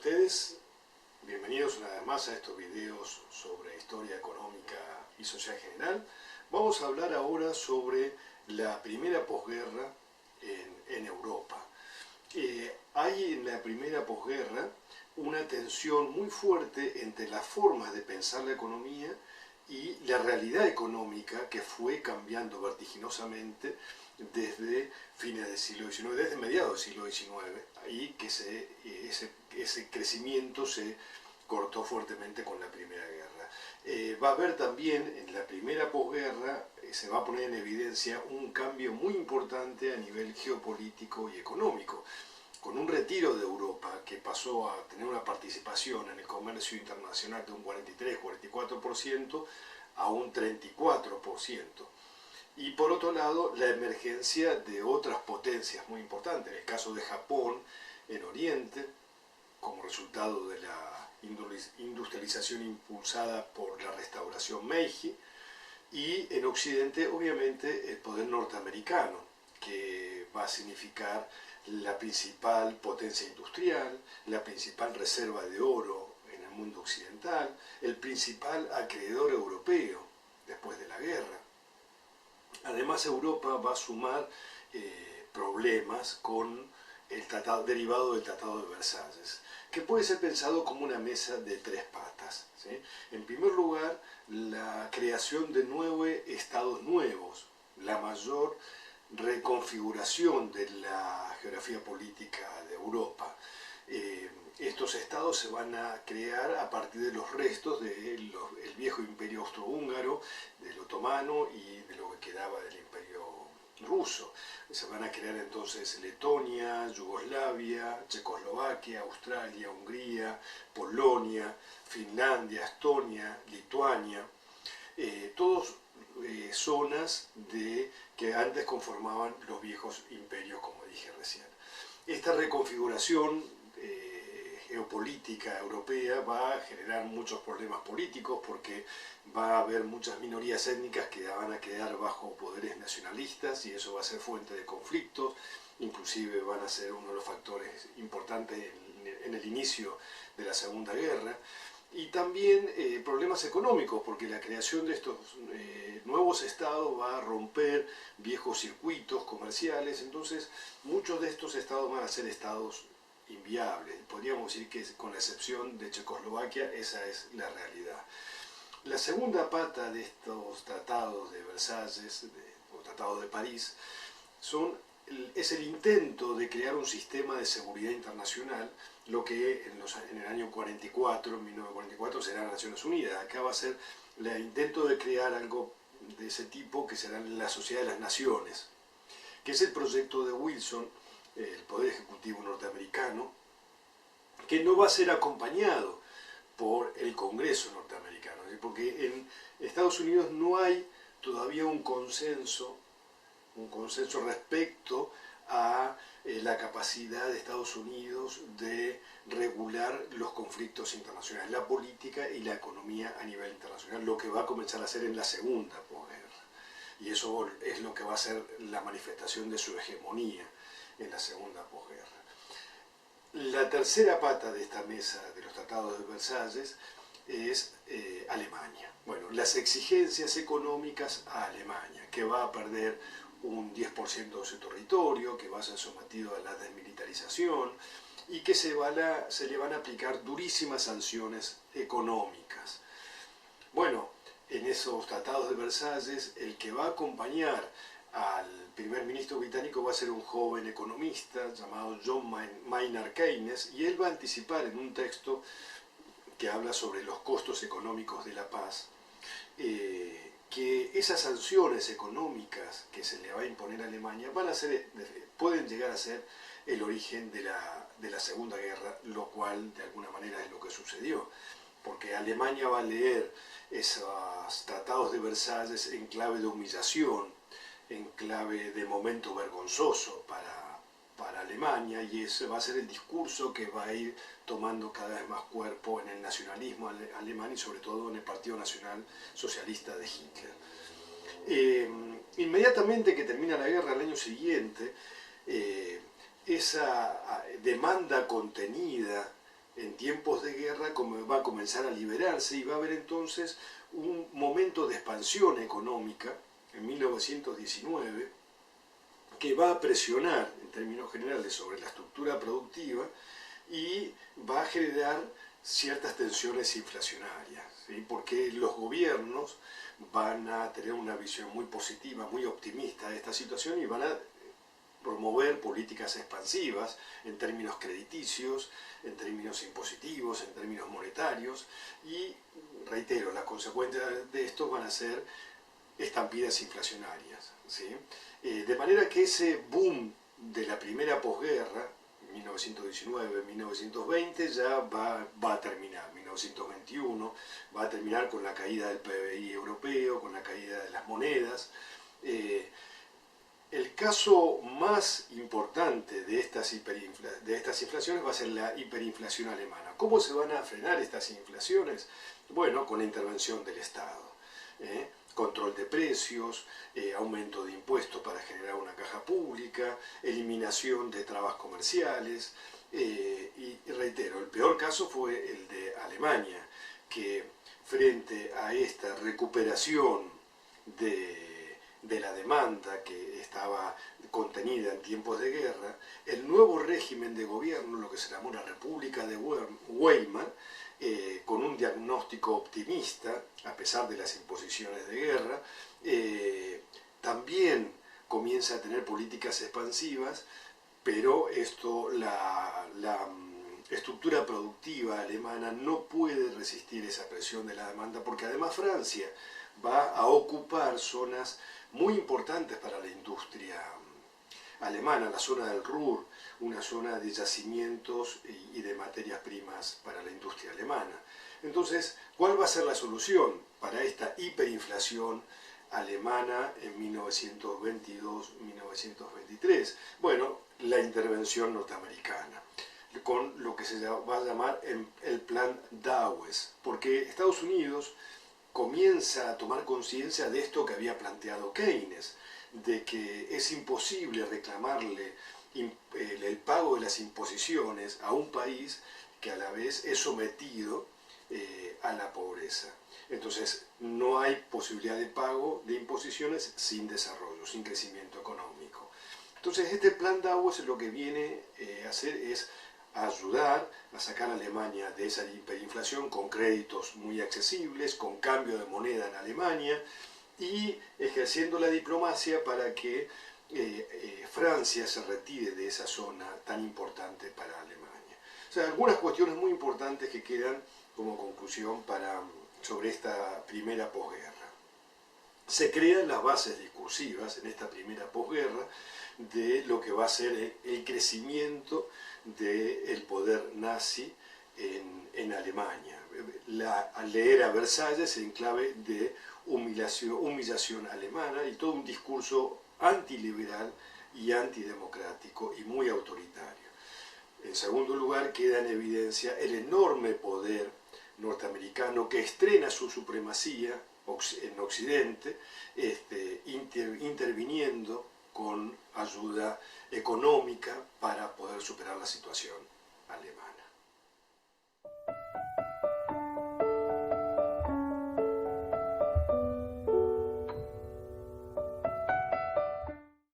ustedes? Bienvenidos una vez más a estos videos sobre historia económica y social general. Vamos a hablar ahora sobre la primera posguerra en Europa. Hay en la primera posguerra una tensión muy fuerte entre las formas de pensar la economía y la realidad económica que fue cambiando vertiginosamente desde fines del siglo XIX, desde mediados del siglo XIX, y que ese crecimiento se cortó fuertemente con la Primera Guerra. Va a haber también en la primera posguerra, se va a poner en evidencia un cambio muy importante a nivel geopolítico y económico, con un retiro de Europa que pasó a tener una participación en el comercio internacional de un 43-44% a un 34%. Y por otro lado, la emergencia de otras potencias muy importantes, en el caso de Japón en Oriente, como resultado de la industrialización impulsada por la restauración Meiji, y en Occidente, obviamente, el poder norteamericano, que va a significar la principal potencia industrial, la principal reserva de oro en el mundo occidental, el principal acreedor europeo después de la guerra. Además, Europa va a sumar problemas con el tratado derivado del Tratado de Versalles, que puede ser pensado como una mesa de tres patas, ¿sí? En primer lugar, la creación de 9 estados nuevos, la mayor reconfiguración de la geografía política de Europa. Estos estados se van a crear a partir de los restos del viejo imperio austrohúngaro, del otomano y de lo que quedaba del imperio ruso. Se van a crear entonces Letonia, Yugoslavia, Checoslovaquia, Australia, Hungría, Polonia, Finlandia, Estonia, Lituania, todos zonas que antes conformaban los viejos imperios, como dije recién. Esta reconfiguración geopolítica europea va a generar muchos problemas políticos porque va a haber muchas minorías étnicas que van a quedar bajo poderes nacionalistas y eso va a ser fuente de conflictos, inclusive van a ser uno de los factores importantes en el inicio de la Segunda Guerra. Y también problemas económicos, porque la creación de estos nuevos estados va a romper viejos circuitos comerciales, entonces muchos de estos estados van a ser estados inviables. Podríamos decir que con la excepción de Checoslovaquia, esa es la realidad. La segunda pata de estos tratados de Versalles, o tratados de París, es el intento de crear un sistema de seguridad internacional, lo que en el año 44, en 1944, serán Naciones Unidas. Acá va a ser el intento de crear algo de ese tipo que será la Sociedad de las Naciones, que es el proyecto de Wilson, el Poder Ejecutivo norteamericano, que no va a ser acompañado por el Congreso norteamericano, porque en Estados Unidos no hay todavía un consenso respecto a la capacidad de Estados Unidos de regular los conflictos internacionales, la política y la economía a nivel internacional, lo que va a comenzar a hacer en la segunda posguerra. Y eso es lo que va a ser la manifestación de su hegemonía en la segunda posguerra. La tercera pata de esta mesa de los tratados de Versalles es Alemania. Bueno, las exigencias económicas a Alemania, que va a perder un 10% de su territorio, que va a ser sometido a la desmilitarización y que se le van a aplicar durísimas sanciones económicas. Bueno, en esos tratados de Versalles, el que va a acompañar al primer ministro británico va a ser un joven economista llamado John Maynard Keynes, y él va a anticipar en un texto que habla sobre los costos económicos de la paz, que esas sanciones económicas que se le va a imponer a Alemania pueden llegar a ser el origen de la Segunda Guerra, lo cual de alguna manera es lo que sucedió, porque Alemania va a leer esos tratados de Versalles en clave de humillación, en clave de momento vergonzoso para Alemania, y ese va a ser el discurso que va a ir tomando cada vez más cuerpo en el nacionalismo alemán y sobre todo en el Partido Nacional Socialista de Hitler. Inmediatamente que termina la guerra, al año siguiente, esa demanda contenida en tiempos de guerra va a comenzar a liberarse y va a haber entonces un momento de expansión económica en 1919 que va a presionar en términos generales sobre la estructura productiva y va a generar ciertas tensiones inflacionarias, ¿sí? Porque los gobiernos van a tener una visión muy positiva, muy optimista de esta situación y van a promover políticas expansivas en términos crediticios, en términos impositivos, en términos monetarios y, reitero, las consecuencias de esto van a ser estampidas inflacionarias, ¿sí? De manera que ese boom de la primera posguerra, 1919-1920, ya va a terminar. 1921 va a terminar con la caída del PBI europeo, con la caída de las monedas. El caso más importante de estas inflaciones va a ser la hiperinflación alemana. ¿Cómo se van a frenar estas inflaciones? Bueno, con la intervención del Estado. Control de precios, aumento de impuestos para generar una caja pública, eliminación de trabas comerciales, y reitero, el peor caso fue el de Alemania, que frente a esta recuperación de la demanda que estaba contenida en tiempos de guerra, el nuevo régimen de gobierno, lo que se llamó la República de Weimar, con un diagnóstico optimista, a pesar de las imposiciones de guerra, también comienza a tener políticas expansivas, pero la estructura productiva alemana no puede resistir esa presión de la demanda, porque además Francia va a ocupar zonas muy importantes para la industria alemana, la zona del Ruhr, una zona de yacimientos y de materias primas para la industria alemana. Entonces, ¿cuál va a ser la solución para esta hiperinflación alemana en 1922-1923? Bueno, la intervención norteamericana, con lo que se va a llamar el plan Dawes, porque Estados Unidos comienza a tomar conciencia de esto que había planteado Keynes, de que es imposible reclamarle el pago de las imposiciones a un país que a la vez es sometido a la pobreza. Entonces, no hay posibilidad de pago de imposiciones sin desarrollo, sin crecimiento económico. Entonces, este plan Dawes lo que viene a hacer es ayudar a sacar a Alemania de esa hiperinflación con créditos muy accesibles, con cambio de moneda en Alemania y ejerciendo la diplomacia para que Francia se retire de esa zona tan importante para Alemania. O sea, algunas cuestiones muy importantes que quedan como conclusión sobre esta primera posguerra. Se crean las bases discursivas en esta primera posguerra de lo que va a ser el crecimiento del poder nazi en Alemania. Al leer a Versalles en clave de humillación alemana y todo un discurso antiliberal y antidemocrático y muy autoritario. En segundo lugar, queda en evidencia el enorme poder norteamericano que estrena su supremacía en Occidente, interviniendo con ayuda económica para poder superar la situación.